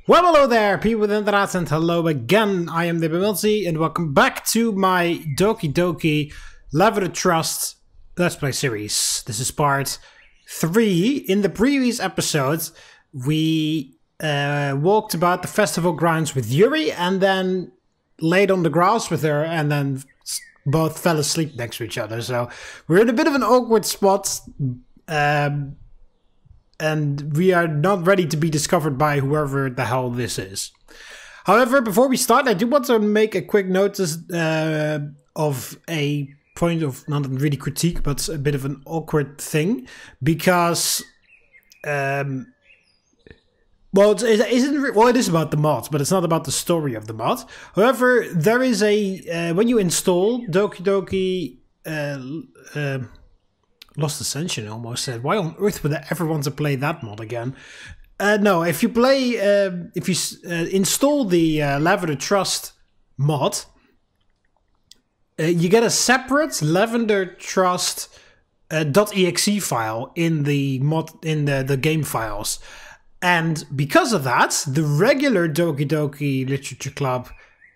Well, hello there, people with internet, and hello again. I am TheMBmulti, and welcome back to my Doki Doki Lavender Trust Let's Play series. This is part 3. In the previous episode, we walked about the festival grounds with Yuri, and then laid on the grass with her, and then both fell asleep next to each other. So we're in a bit of an awkward spot. And we are not ready to be discovered by whoever the hell this is. However, before we start, I do want to make a quick notice of a point of not really critique, but a bit of an awkward thing, because well, it is about the mod, but it's not about the story of the mod. However, there is a when you install Doki Doki. Lost Ascension almost said. Why on earth would I ever want to play that mod again? No, if you play, if you install the Lavender Trust mod, you get a separate Lavender Trust .exe file in the mod the game files, and because of that, the regular Doki Doki Literature Club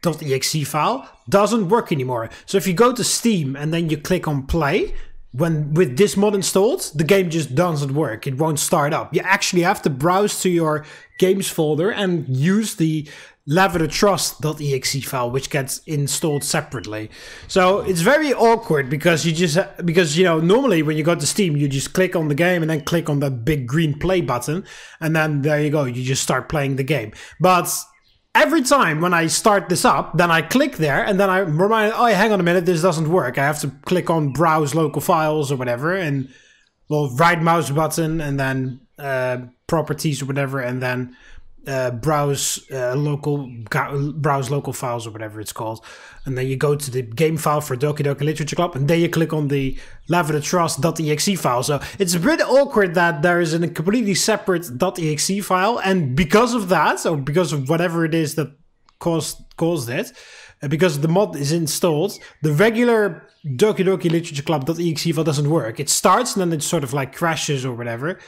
.exe file doesn't work anymore. So if you go to Steam and then you click on play, with this mod installed, the game just doesn't work. It won't start up. You actually have to browse to your games folder and use the Lavender Trust.exe file, which gets installed separately. So it's very awkward because you know, normally when you go to Steam, you just click on the game and then click on that big green play button, and then there you go, you just start playing the game. But every time when I start this up, then I click there, and then I remind, oh, hang on a minute, this doesn't work. I have to click on browse local files or whatever, and well, right mouse button, and then properties or whatever, and then browse local files or whatever it's called. And then you go to the game file for Doki Doki Literature Club, and then you click on the Lavender Trust.exe file. So it's a bit awkward that there is a completely separate .exe file, and because of that, or because of whatever it is that caused it, because the mod is installed, the regular Doki Doki Literature Club.exe file doesn't work. It starts and then it sort of like crashes or whatever.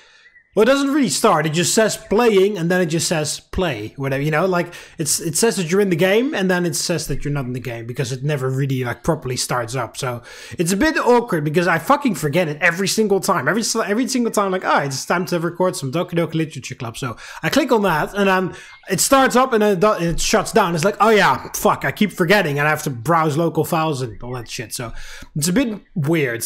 Well, it doesn't really start. It just says playing, and then it just says play, whatever, you know, like it says that you're in the game, and then it says that you're not in the game, because it never really like properly starts up. So it's a bit awkward because I fucking forget it every single time. Every single time, like, oh, it's time to record some Doki Doki Literature Club. So I click on that, and then it starts up, and then it shuts down. It's like, oh yeah, fuck, I keep forgetting, and I have to browse local files and all that shit. So it's a bit weird.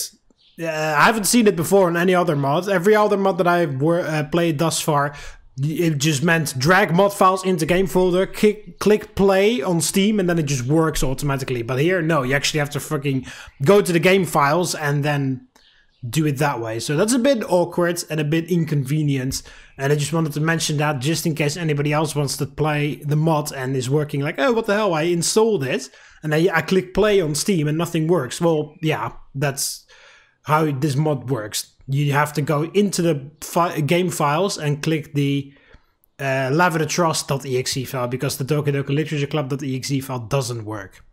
I haven't seen it before on any other mod. Every other mod that I've played thus far, it just meant drag mod files into game folder, click play on Steam, and then it just works automatically. But here, no, you actually have to fucking go to the game files and then do it that way. So that's a bit awkward and a bit inconvenient. And I just wanted to mention that just in case anybody else wants to play the mod and is working like, oh, what the hell, I installed it, and then I click play on Steam and nothing works. Well, yeah, that's how this mod works. You have to go into the game files and click the Lavender Trust.exe file, because the Doki Doki Literature Club.exe file doesn't work.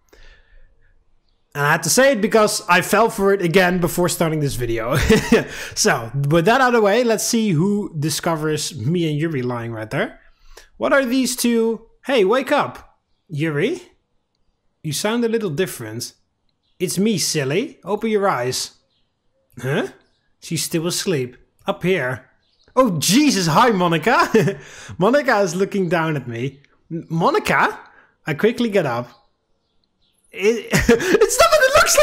And I had to say it because I fell for it again before starting this video. So, with that out of the way, let's see who discovers me and Yuri lying right there. What are these two? Hey, wake up! Yuri? You sound a little different. It's me, silly. Open your eyes. Huh? She's still asleep. Up here. Oh, Jesus. Hi, Monika. Monika is looking down at me. Monika? I quickly get up. It's not what it looks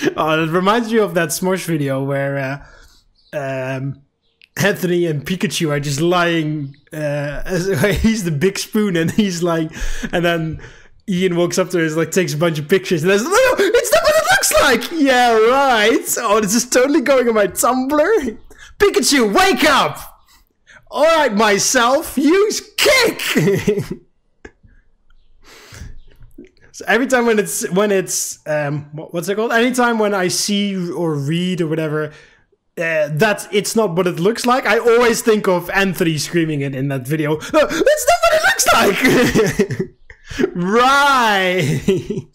like. Oh, it reminds me of that Smosh video where Anthony and Pikachu are just lying. He's the big spoon, and he's like, and then Ian walks up to her and like takes a bunch of pictures, and there's, no, it's not what it looks like. Yeah, right. Oh, this is totally going on my Tumblr. Pikachu, wake up! All right, myself, use kick. So every time when it's what's it called? Anytime when I see or read or whatever that it's not what it looks like, I always think of Anthony screaming it in that video. That's not what it looks like. Right.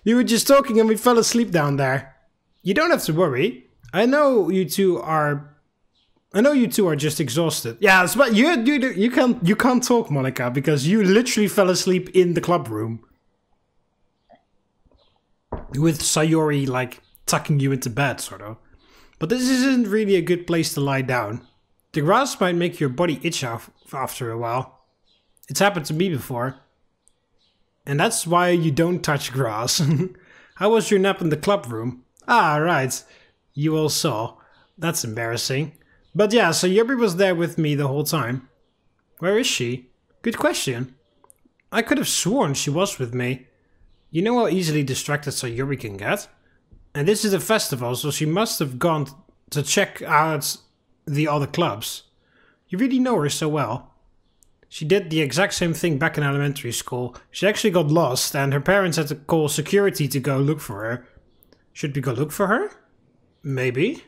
We were just talking and we fell asleep down there. You don't have to worry. I know you two are I know you two are just exhausted. Yeah, but you can't talk, Monika, because you literally fell asleep in the club room. With Sayori, like, tucking you into bed, sort of. But this isn't really a good place to lie down. The grass might make your body itch after a while. It's happened to me before. And that's why you don't touch grass. How was your nap in the club room? Ah, right. You all saw. That's embarrassing. But yeah, so Yuri was there with me the whole time. Where is she? Good question. I could have sworn she was with me. You know how easily distracted Sayori can get? And this is a festival, so she must have gone to check out the other clubs. You really know her so well. She did the exact same thing back in elementary school. She actually got lost and her parents had to call security to go look for her. Should we go look for her? Maybe.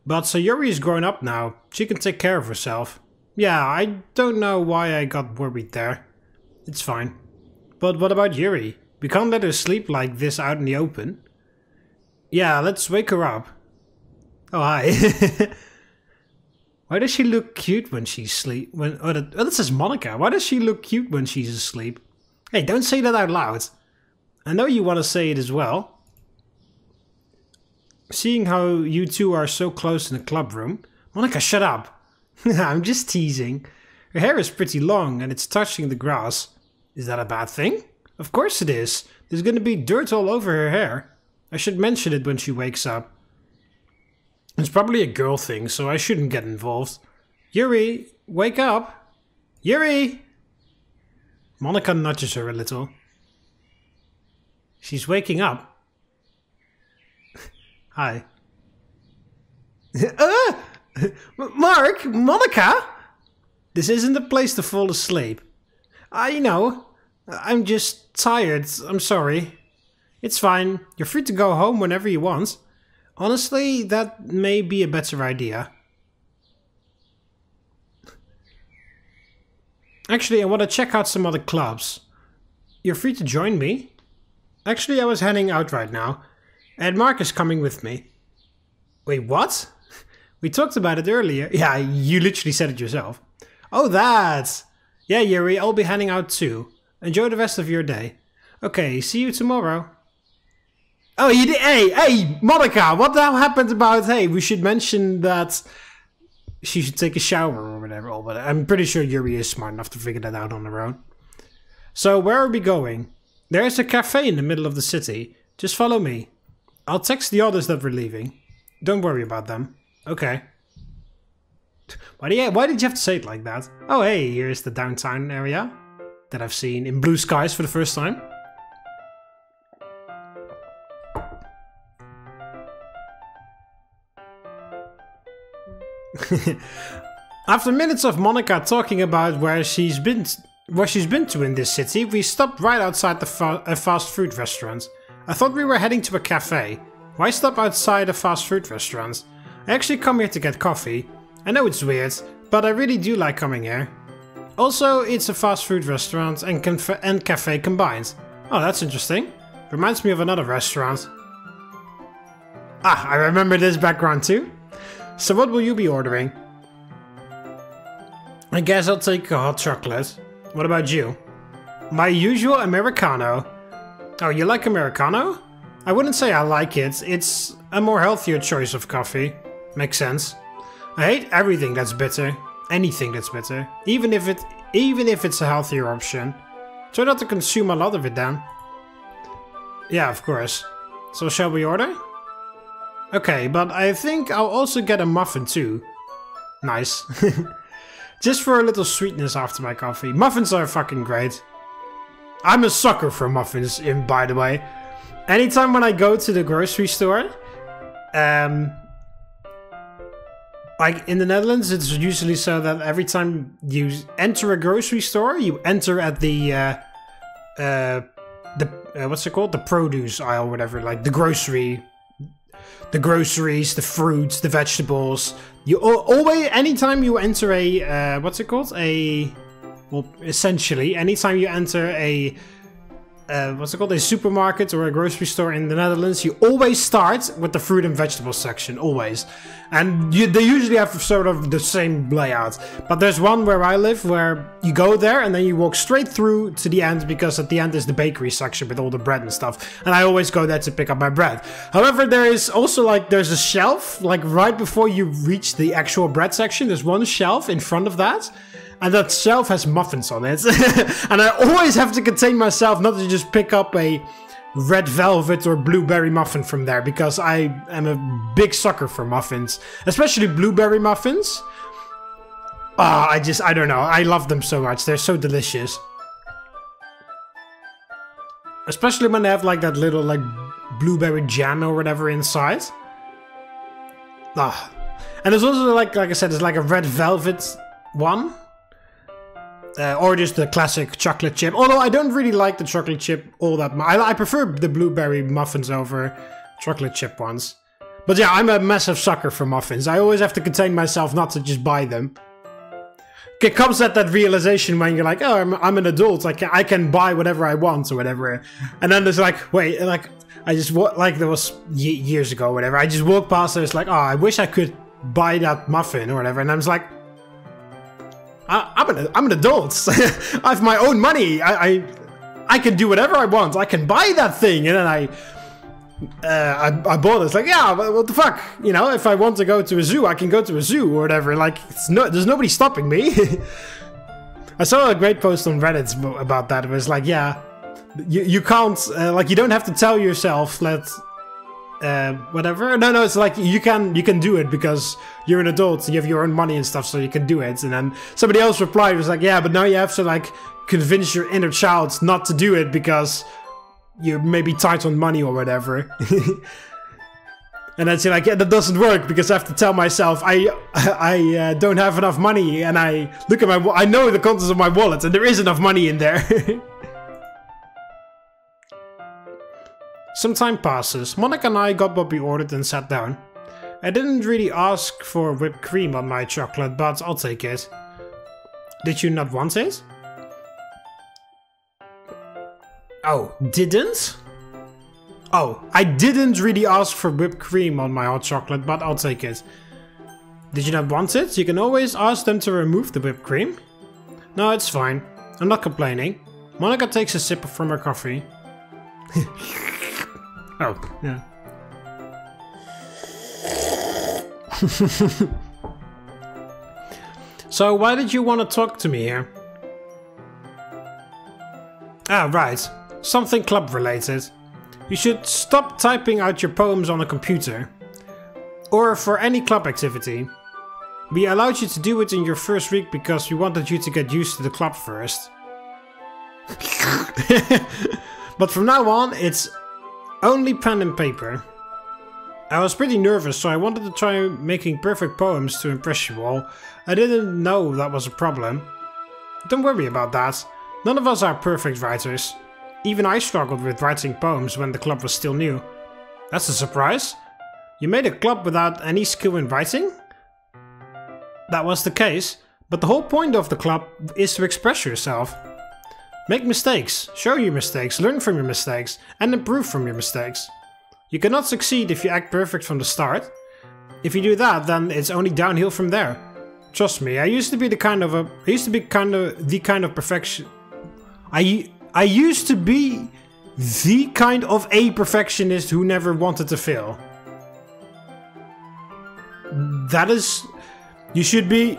But Sayori is grown up now. She can take care of herself. Yeah, I don't know why I got worried there. It's fine. But what about Yuri? We can't let her sleep like this out in the open. Yeah, let's wake her up. Oh, hi. Why does she look cute when she's asleep? Oh, this is Monika. Why does she look cute when she's asleep? Hey, don't say that out loud. I know you want to say it as well. Seeing how you two are so close in the club room. Monika, shut up. I'm just teasing. Her hair is pretty long and it's touching the grass. Is that a bad thing? Of course it is. There's gonna be dirt all over her hair. I should mention it when she wakes up. It's probably a girl thing, so I shouldn't get involved. Yuri, wake up! Yuri! Monika nudges her a little. She's waking up. Hi. Mark! Monika! This isn't the place to fall asleep. I know. I'm just tired. I'm sorry. It's fine. You're free to go home whenever you want. Honestly, that may be a better idea. Actually, I want to check out some other clubs. You're free to join me. Actually, I was heading out right now. And Mark is coming with me. Wait, what? We talked about it earlier. Yeah, you literally said it yourself. Oh, that! Yeah, Yuri, I'll be heading out too. Enjoy the rest of your day. Okay, see you tomorrow. Oh, you did. Hey, Monika, what the hell happened about, hey, we should mention that she should take a shower or whatever. Oh, but I'm pretty sure Yuri is smart enough to figure that out on her own. So, where are we going? There's a cafe in the middle of the city. Just follow me. I'll text the others that we're leaving. Don't worry about them. Okay. Why did you have to say it like that? Oh, hey, here's the downtown area that I've seen in blue skies for the first time. After minutes of Monika talking about where she's been to in this city, we stopped right outside a fast food restaurant. I thought we were heading to a cafe. Why stop outside a fast food restaurant? I actually come here to get coffee. I know it's weird, but I really do like coming here. Also, it's a fast food restaurant and cafe combined. Oh, that's interesting. Reminds me of another restaurant. Ah, I remember this background too. So what will you be ordering? I guess I'll take a hot chocolate. What about you? My usual Americano. Oh, you like Americano? I wouldn't say I like it. It's a more healthier choice of coffee. Makes sense. I hate everything that's bitter. Anything that's bitter. Even if it's a healthier option. Try not to consume a lot of it then. Yeah, of course. So shall we order? Okay, but I think I'll also get a muffin too. Nice. Just for a little sweetness after my coffee. Muffins are fucking great. I'm a sucker for muffins, by the way. Anytime when I go to the grocery store, like in the Netherlands, it's usually so that every time you enter a grocery store, you enter at the what's it called? The produce aisle, whatever, like the groceries, the fruits, the vegetables. You always, anytime you enter a, what's it called? Well, essentially, anytime you enter what's it called, a supermarket or a grocery store in the Netherlands, you always start with the fruit and vegetable section, always. And they usually have sort of the same layout. But there's one where I live where you go there and then you walk straight through to the end, because at the end is the bakery section with all the bread and stuff. And I always go there to pick up my bread. However, there is also like, there's a shelf, like right before you reach the actual bread section, there's one shelf in front of that. And that shelf has muffins on it. And I always have to contain myself not to just pick up a red velvet or blueberry muffin from there, because I am a big sucker for muffins. Especially blueberry muffins. I don't know. I love them so much. They're so delicious. Especially when they have like that little like blueberry jam or whatever inside. And there's also like I said, there's like a red velvet one. Or just the classic chocolate chip. Although I don't really like the chocolate chip all that much. I prefer the blueberry muffins over chocolate chip ones. But yeah, I'm a massive sucker for muffins. I always have to contain myself not to just buy them. It comes at that realization when you're like, oh, I'm an adult. I can buy whatever I want or whatever. And then there's like, wait, like I just like there was years ago or whatever. I just walked past and it's like, oh, I wish I could buy that muffin or whatever. And I was like, I'm an adult. I have my own money. I can do whatever I want. I can buy that thing. And then I bought it. It's like, yeah, what the fuck? You know, if I want to go to a zoo, I can go to a zoo or whatever. Like, there's nobody stopping me. I saw a great post on Reddit about that. It was like, yeah, you can't, like, you don't have to tell yourself that, whatever. No, it's like you can do it because you're an adult and you have your own money and stuff, so you can do it. And then somebody else replied, was like, yeah, but now you have to like convince your inner child not to do it because you're maybe tight on money or whatever. And then say like, yeah, that doesn't work because I have to tell myself I don't have enough money, and I look at I know the contents of my wallet and there is enough money in there. Some time passes. Monika and I got what we ordered and sat down. I didn't really ask for whipped cream on my chocolate, but I'll take it. Did you not want it? Oh, didn't? Oh, I didn't really ask for whipped cream on my hot chocolate, but I'll take it. Did you not want it? You can always ask them to remove the whipped cream. No, it's fine. I'm not complaining. Monika takes a sip from her coffee. Oh, yeah. So, why did you want to talk to me here? Ah, right. Something club related. You should stop typing out your poems on a computer. Or for any club activity. We allowed you to do it in your first week because we wanted you to get used to the club first. But from now on, it's only pen and paper. I was pretty nervous, so I wanted to try making perfect poems to impress you all. I didn't know that was a problem. Don't worry about that. None of us are perfect writers. Even I struggled with writing poems when the club was still new. That's a surprise. You made a club without any skill in writing? That was the case, but the whole point of the club is to express yourself. Make mistakes, show your mistakes, learn from your mistakes, and improve from your mistakes. You cannot succeed if you act perfect from the start. If you do that, then it's only downhill from there. Trust me, I used to be the kind of perfection. I used to be the kind of a perfectionist who never wanted to fail. That is, you should be.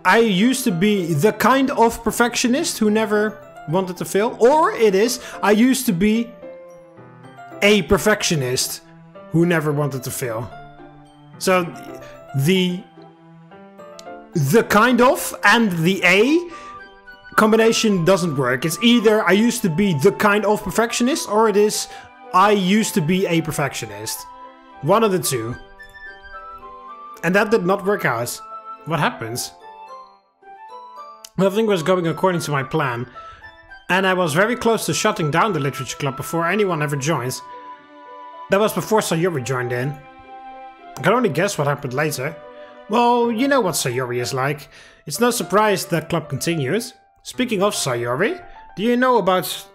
I used to be the kind of perfectionist who never wanted to fail. Or it is, I used to be a perfectionist who never wanted to fail. So, the kind of and the a combination doesn't work. It's either I used to be the kind of perfectionist, or it is I used to be a perfectionist. One of the two. And that did not work out. What happens? Nothing was going according to my plan, and I was very close to shutting down the literature club before anyone ever joins. That was before Sayori joined in. I can only guess what happened later. Well, you know what Sayori is like. It's no surprise that club continues. Speaking of Sayori, do you know about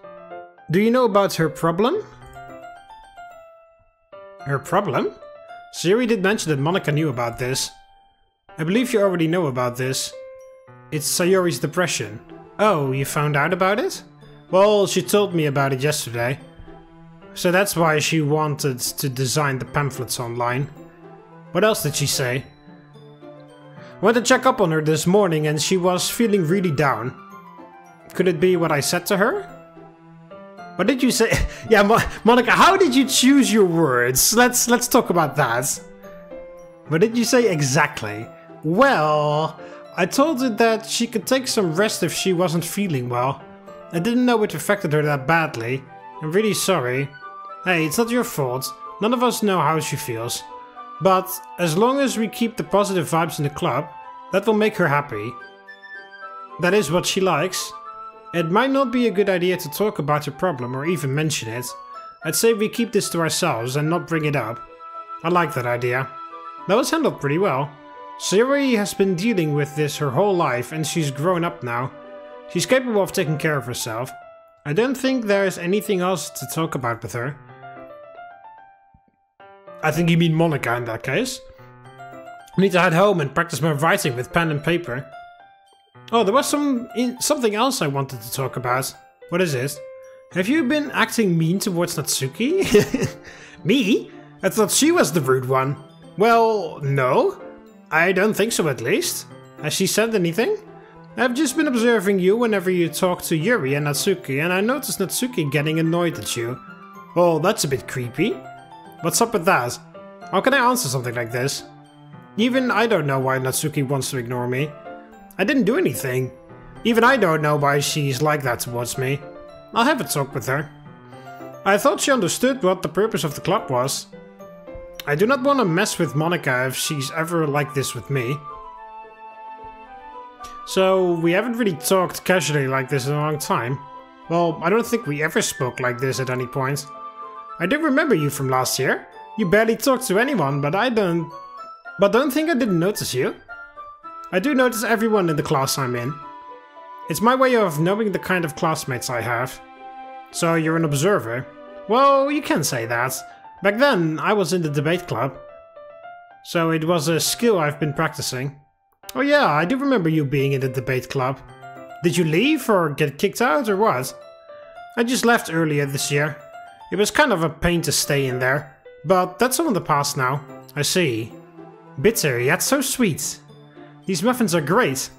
Do you know about her problem? Her problem? So Yuri did mention that Monika knew about this. I believe you already know about this. It's Sayori's depression. Oh, you found out about it? Well, she told me about it yesterday. So that's why she wanted to design the pamphlets online. What else did she say? I went to check up on her this morning and she was feeling really down. Could it be what I said to her? What did you say? Yeah, Monika, how did you choose your words? Let's talk about that. What did you say exactly? Well, I told her that she could take some rest if she wasn't feeling well. I didn't know it affected her that badly. I'm really sorry. Hey, it's not your fault. None of us know how she feels. But as long as we keep the positive vibes in the club, that will make her happy. That is what she likes. It might not be a good idea to talk about her problem or even mention it. I'd say we keep this to ourselves and not bring it up. I like that idea. That was handled pretty well. Sayori has been dealing with this her whole life and she's grown up now. She's capable of taking care of herself. I don't think there's anything else to talk about with her. I think you mean Monika in that case. I need to head home and practice my writing with pen and paper. Oh, there was something else I wanted to talk about. What is it? Have you been acting mean towards Natsuki? Me? I thought she was the rude one. Well, no. I don't think so at least. Has she said anything? I've just been observing you whenever you talk to Yuri and Natsuki and I noticed Natsuki getting annoyed at you. Oh, that's a bit creepy. What's up with that? How can I answer something like this? Even I don't know why Natsuki wants to ignore me. I didn't do anything. Even I don't know why she's like that towards me. I'll have a talk with her. I thought she understood what the purpose of the club was. I do not want to mess with Monika if she's ever like this with me. So, we haven't really talked casually like this in a long time. Well, I don't think we ever spoke like this at any point. I do remember you from last year. You barely talked to anyone, but don't think I didn't notice you. I do notice everyone in the class I'm in. It's my way of knowing the kind of classmates I have. So you're an observer? Well, you can say that. Back then, I was in the debate club. So it was a skill I've been practicing. Oh yeah, I do remember you being in the debate club. Did you leave or get kicked out or what? I just left earlier this year. It was kind of a pain to stay in there. But that's all in the past now. I see. Bitter, yet so sweet. These muffins are great.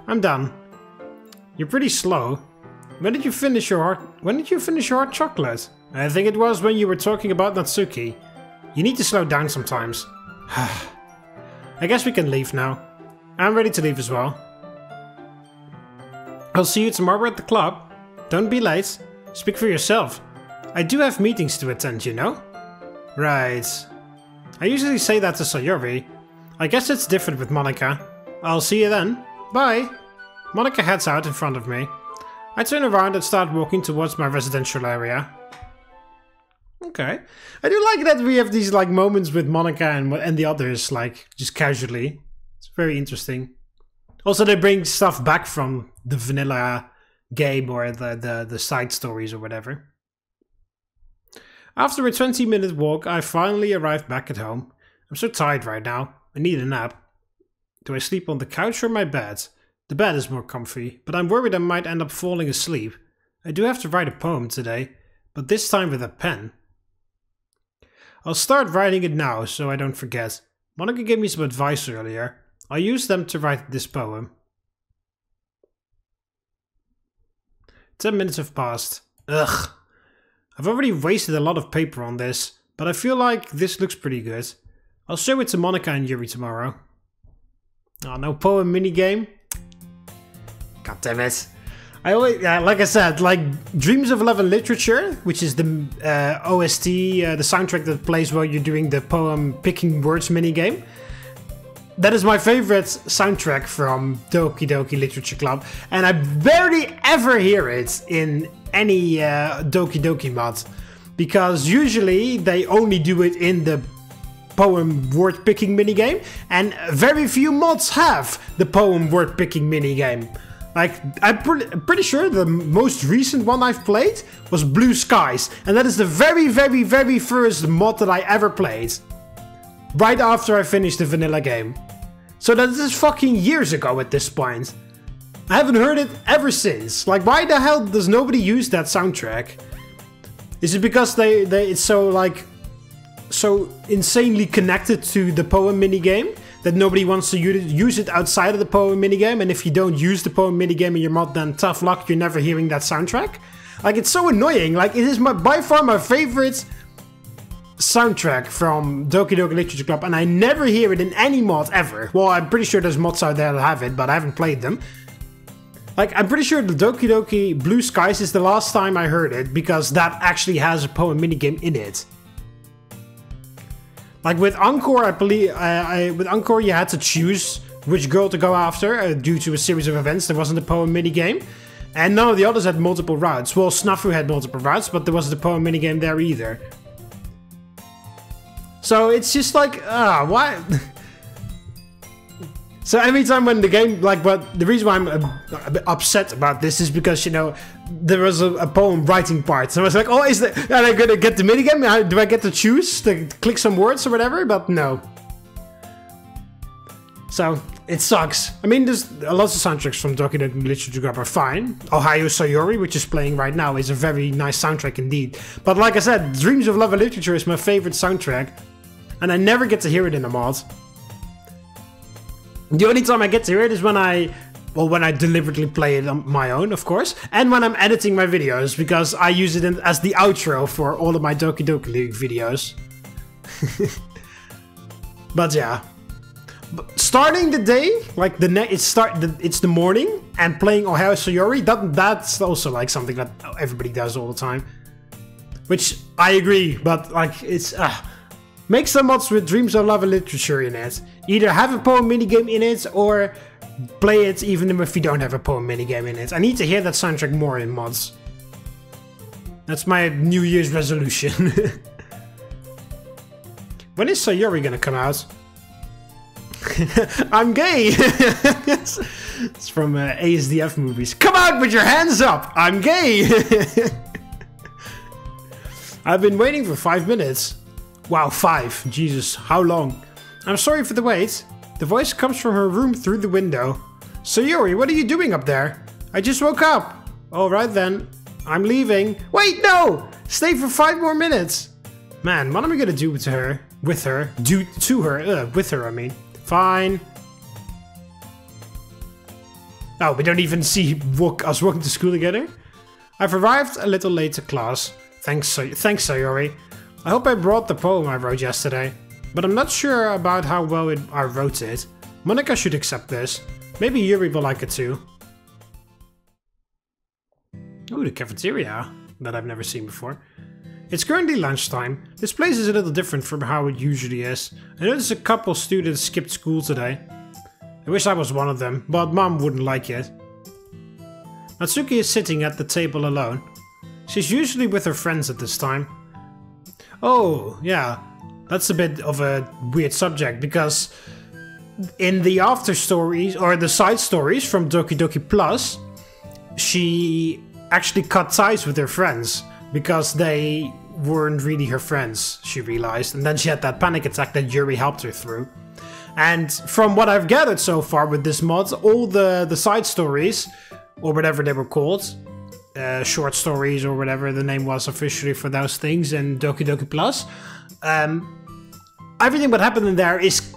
I'm done. You're pretty slow. When did you finish your hot chocolate? I think it was when you were talking about Natsuki. You need to slow down sometimes. I guess we can leave now. I'm ready to leave as well. I'll see you tomorrow at the club. Don't be late. Speak for yourself. I do have meetings to attend, you know? Right. I usually say that to Sayori. I guess it's different with Monika. I'll see you then. Bye. Monika heads out in front of me. I turn around and start walking towards my residential area. Okay. I do like that we have these like moments with Monika and the others, like just casually. It's very interesting. Also, they bring stuff back from the vanilla game or the side stories or whatever. After a 20-minute walk, I finally arrived back at home. I'm so tired right now. I need a nap. Do I sleep on the couch or my bed? The bed is more comfy, but I'm worried I might end up falling asleep. I do have to write a poem today, but this time with a pen. I'll start writing it now so I don't forget. Monika gave me some advice earlier. I'll use them to write this poem. 10 minutes have passed. Ugh. I've already wasted a lot of paper on this, but I feel like this looks pretty good. I'll show it to Monika and Yuri tomorrow. Oh, no poem minigame? God damn it. I always, like I said, like Dreams of Love and Literature, which is the OST, the soundtrack that plays while you're doing the poem picking words minigame. That is my favorite soundtrack from Doki Doki Literature Club, and I barely ever hear it in any Doki Doki mod, because usually they only do it in the poem word picking minigame, and very few mods have the poem word picking minigame. Like, I'm pretty sure the most recent one I've played was Blue Skies. And that is the very, very, very first mod that I ever played. Right after I finished the vanilla game. So that is fucking years ago at this point. I haven't heard it ever since. Like, why the hell does nobody use that soundtrack? Is it because it's so, like, so insanely connected to the poem minigame that nobody wants to use it outside of the poem minigame, and if you don't use the poem minigame in your mod, then tough luck, you're never hearing that soundtrack? Like, it's so annoying. Like, it is by far my favorite soundtrack from Doki Doki Literature Club, and I never hear it in any mod ever. Well, I'm pretty sure there's mods out there that have it, but I haven't played them. Like, I'm pretty sure the Doki Doki Blue Skies is the last time I heard it, because that actually has a poem minigame in it. Like with Encore, I believe, with Encore you had to choose which girl to go after due to a series of events. There wasn't a poem minigame. And none of the others had multiple routes. Well, Snafu had multiple routes, but there wasn't a poem minigame there either. So it's just like, why? So every time when the game, like, but the reason why I'm a bit upset about this is because, you know, there was a poem writing part. So I was like, oh, am I gonna get the minigame? Do I get to choose to click some words or whatever? But no. So it sucks. I mean, there's lots of soundtracks from Doki Doki Literature Club are fine. Ohio Sayori, which is playing right now, is a very nice soundtrack indeed. But like I said, Dreams of Love and Literature is my favorite soundtrack, and I never get to hear it in a mod. The only time I get to hear it is when I deliberately play it on my own, of course, and when I'm editing my videos, because I use it as the outro for all of my Doki Doki League videos. But yeah, starting the day, like it's the morning, and playing Ohio Sayori, that's also like something that everybody does all the time. Which I agree, but like it's make some mods with Dreams of Love and Literature in it. Either have a poem minigame in it, or play it even if you don't have a poem minigame in it. I need to hear that soundtrack more in mods. That's my New Year's resolution. When is Sayori gonna come out? I'm gay! It's from ASDF movies. Come out with your hands up! I'm gay! I've been waiting for 5 minutes. Wow, 5. Jesus, how long? I'm sorry for the wait. The voice comes from her room through the window. Sayori, what are you doing up there? I just woke up. Alright then. I'm leaving. Wait, no! Stay for 5 more minutes. Man, what am I gonna do with her? With her? With her, I mean. Fine. Oh, we don't even see us walking to school together? I've arrived a little late to class. Thanks, Sayori. I hope I brought the poem I wrote yesterday, but I'm not sure about how well I wrote it. Monika should accept this. Maybe Yuri will like it too. Ooh, the cafeteria that I've never seen before. It's currently lunchtime. This place is a little different from how it usually is. I noticed a couple students skipped school today. I wish I was one of them, but Mom wouldn't like it. Natsuki is sitting at the table alone. She's usually with her friends at this time. Oh, yeah, that's a bit of a weird subject, because in the after stories, or the side stories from Doki Doki Plus, she actually cut ties with her friends, because they weren't really her friends, she realized, and then she had that panic attack that Yuri helped her through. And from what I've gathered so far with this mod, all the side stories, or whatever they were called, short stories or whatever the name was officially for those things in Doki Doki Plus. Everything that happened in there is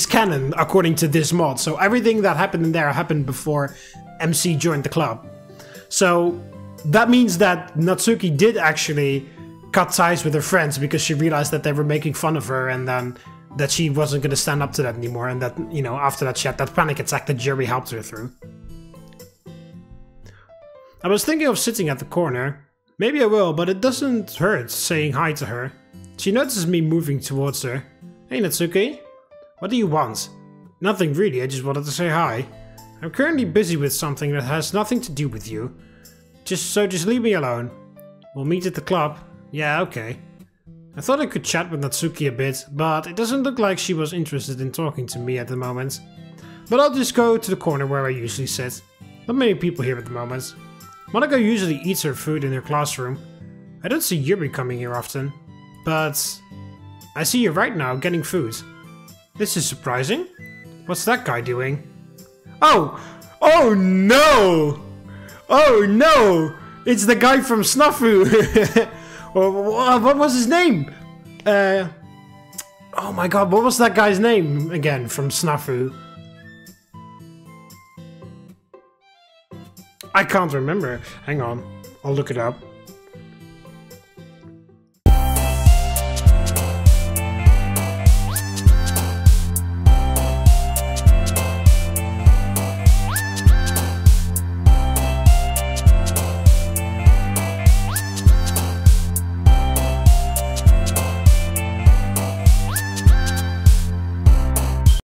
canon according to this mod. So everything that happened in there happened before MC joined the club. So that means that Natsuki did actually cut ties with her friends because she realized that they were making fun of her, and then that she wasn't going to stand up to that anymore, and that, you know, after that she had that panic attack that Yuri helped her through. I was thinking of sitting at the corner. Maybe I will, but it doesn't hurt saying hi to her. She notices me moving towards her. Hey Natsuki, what do you want? Nothing really, I just wanted to say hi. I'm currently busy with something that has nothing to do with you. Just leave me alone. We'll meet at the club. Yeah, okay. I thought I could chat with Natsuki a bit, but it doesn't look like she was interested in talking to me at the moment. but I'll just go to the corner where I usually sit. Not many people here at the moment. Monika usually eats her food in her classroom. I don't see Yuri coming here often, but I see you right now getting food. This is surprising. What's that guy doing? Oh! Oh no! Oh no! It's the guy from Snafu! What was his name? Oh my god, what was that guy's name again from Snafu? I can't remember. Hang on, I'll look it up.